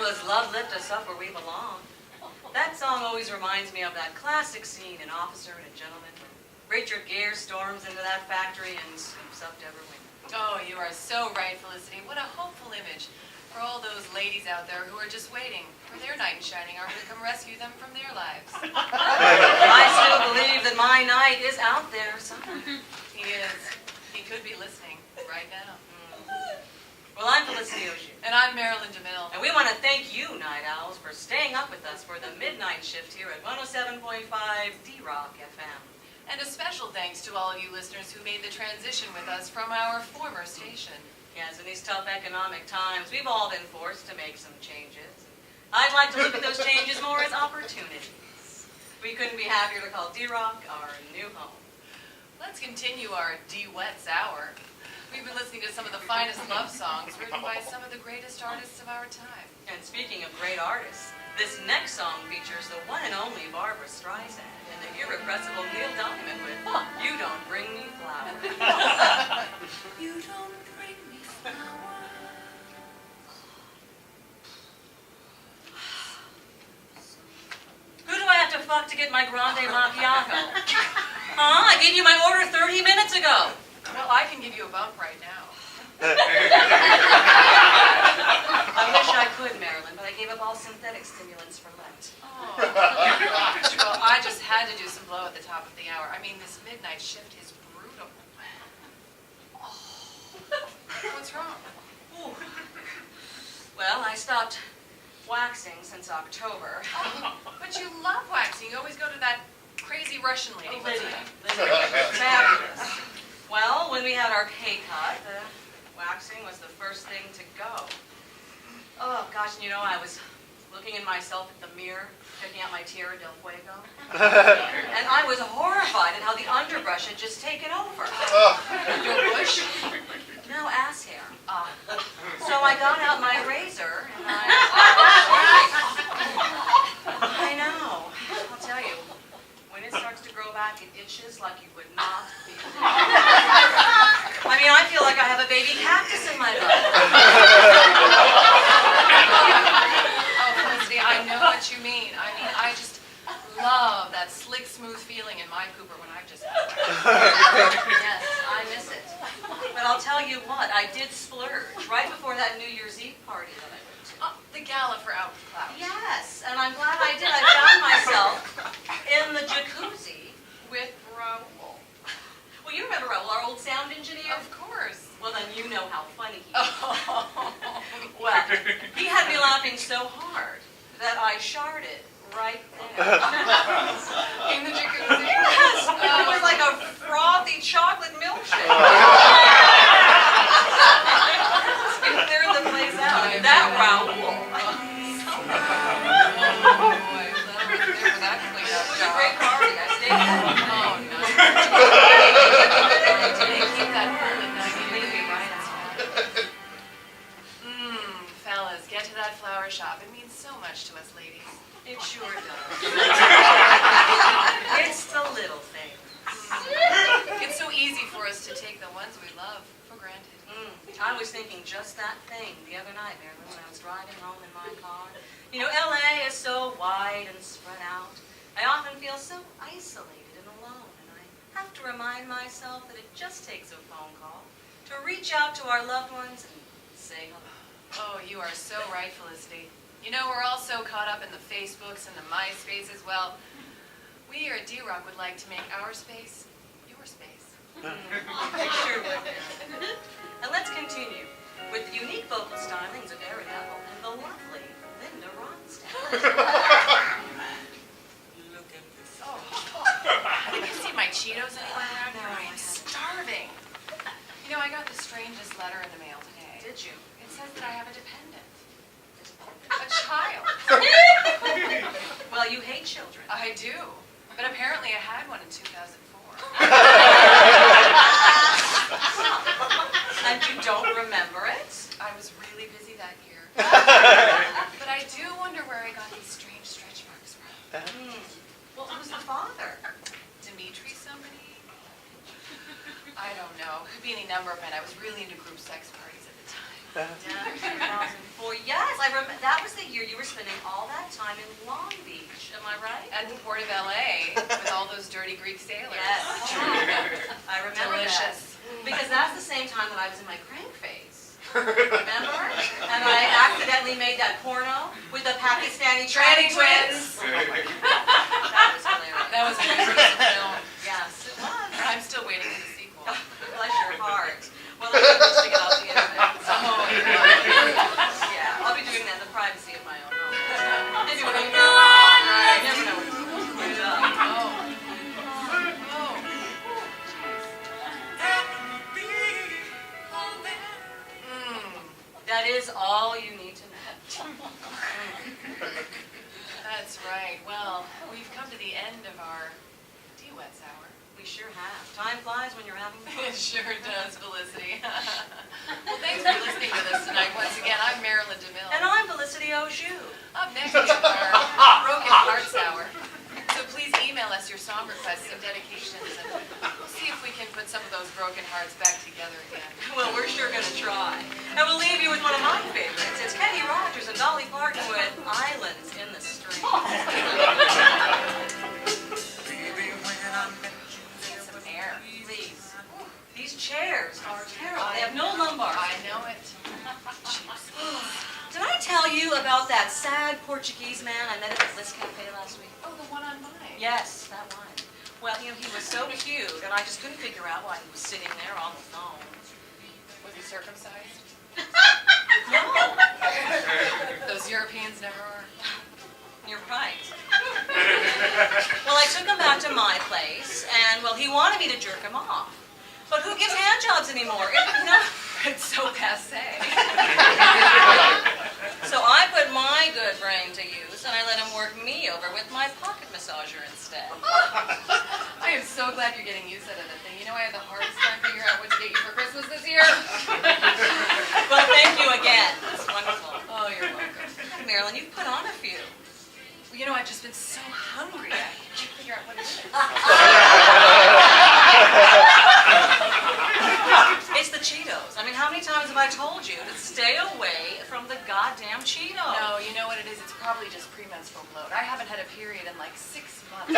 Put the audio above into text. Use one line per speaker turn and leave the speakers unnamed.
was Love Lift Us Up Where We Belong. That song always reminds me of that classic scene in Officer and a Gentleman when Richard Gere storms into that factory and scoops up Deborah Winger.
Oh, you are so right, Felicity. What a hopeful image for all those ladies out there who are just waiting for their knight in shining armor to come rescue them from their lives.
I still believe that my knight is out there somewhere.
He is. He could be listening right now.
Well, I'm Felicity O'Shea.
And I'm Marilyn DeMille.
And we want to thank you, Night Owls, for staying up with us for the midnight shift here at 107.5 D-Rock FM.
And a special thanks to all of you listeners who made the transition with us from our former station.
Yes, in these tough economic times, we've all been forced to make some changes. I'd like to look at those changes more as opportunities. We couldn't be happier to call D-Rock our new home.
Let's continue our D-Wets hour. We've been listening to some of the finest love songs written by some of the greatest artists of our time.
And speaking of great artists, this next song features the one and only Barbara Streisand and the irrepressible Neil Diamond with You Don't Bring Me Flowers.
You don't bring me flowers.
Who do I have to fuck to get my grande macchiato? Huh? I gave you my order 30 minutes ago.
Well, I can give you a bump right now.
I wish I could, Marilyn, but I gave up all synthetic stimulants for Lent.
Oh, gosh. Well, I just had to do some blow at the top of the hour. I mean, this midnight shift is brutal. Oh. What's wrong?
Ooh. Well, I stopped waxing since October.
Oh, but you love waxing. You always go to that crazy Russian lady.
Lydia. Fabulous. Well, when we had our pay cut, the waxing was the first thing to go. Oh, gosh, and you know, I was looking at myself at the mirror, checking out my Tierra del Fuego. And I was horrified at how the underbrush had just taken over.
Your bush?
No, ass hair. So I got out my razor, and I know. I'll tell you, when it starts to grow back, it itches like you would not believe. I mean, I feel like I have a baby cactus in my butt.
Oh, Felicity, I know what you mean. I mean, I just love that slick, smooth feeling in my pooper when I've just...
Yes, I miss it. But I'll tell you what, I did splurge right before that New Year's Eve party that I went to.
Oh, the gala for Out with Clouds.
Yes, and I'm glad I did. I found myself in the jacuzzi with Raul. Well, you remember Raul, our old sound engineer?
Of course.
Well, then you know how funny he is.
Oh.
Well, he had me laughing so hard that I sharded right there.
In the jacuzzi?
Yes, it was like a frothy chocolate milkshake. It cleared the place out. I mean, that Raul.
Oh, boy. That cleaned up
It was a great party. I stayed there.
Oh, no. Keep that cool at night.
Maybe right out.
Fellas, get to that flower shop. It means so much to us ladies.
It sure does. It's the little things.
It's so easy for us to take the ones we love for granted.
I was thinking just that thing the other night, Marilyn, when I was driving home in my car. You know, LA is so wide and spread out. I often feel so isolated and alone, and I have to remind myself that it just takes a phone call to reach out to our loved ones and say hello.
Oh, you are so right, Felicity. You know, we're all so caught up in the Facebooks and the MySpace as well. We here at D-Rock would like to make our space your space.
I sure would. And let's continue with the unique vocal stylings of Erin Neville and the lovely Linda Ronstadt.
Look at this.
Oh. Did you see my Cheetos anywhere around here? I am starving. You know, I got the strangest letter in the mail today.
Did you?
It says that I have a dependent. A child.
Well, you hate children.
I do. But apparently I had one in 2004.
And you don't remember it?
I was really busy that year. But I do wonder where I got these strange stretch marks from.
Well, who's the father?
Dimitri somebody? I don't know. Could be any number of men. I was really into group sex parties at the time.
Yeah, 2004. Yes, I remember. That was the year you were spending all that time in Long Beach. Am I right?
At the port of LA with all those dirty Greek sailors.
Yes. I remember
Delicious.
that. Because that's the same time that I was in my crank phase. Remember? And I accidentally made that porno with the Pakistani tranny twins. That was hilarious.
That was a beautiful film.
Yes, it was.
I'm still waiting for the sequel.
Bless your heart. Well, I need to get off the internet. So, yeah, I'll be doing that in the privacy of my own home. Anyway, I never know what's going on. That is all you need to know.
That's right. Well, we've come to the end of our Wets hour.
We sure have. Time flies when you're having fun.
It sure does, Felicity. Well, thanks for listening to this tonight. Once again, I'm Marilyn DeMille.
And I'm Felicity O'Shoe.
Up next is our Broken Hearts Hour. So please email us your song requests and dedications, and we'll see if we can put some of those broken hearts back together again.
Well, we're sure going to try. And we'll leave you with one of my favorites. It's Kenny Rogers and Dolly Parton with Islands in the Stream.
Need some air.
Please. These chairs are terrible. They have no lumbar.
I know it.
Did I tell you about that sad Portuguese man I met at the Bliss Cafe last week?
Oh, the one on mine.
Yes, that one. Well, you know, he was so cute, and I just couldn't figure out why he was sitting there on the phone.
Was he circumcised?
No.
Those Europeans never are.
You're right. Well, I took him back to my place, and, well, he wanted me to jerk him off. But who gives hand jobs anymore?
It's so passé.
So I put my good brain to use, and I let him work me over with my pocket massager instead.
I am so glad you're getting used to that thing. You know, I had the hardest time figuring out what to get you for Christmas this year.
Well, thank you again. It's wonderful.
Oh, you're welcome.
Marilyn, you've put on a few.
Well, you know, I've just been so hungry. I can't figure out what it is.
It's the Cheetos. I mean, how many times have I told you to stay away from the goddamn Cheetos?
No, you know what it is? It's probably just premenstrual bloat. I haven't had a period in like 6 months.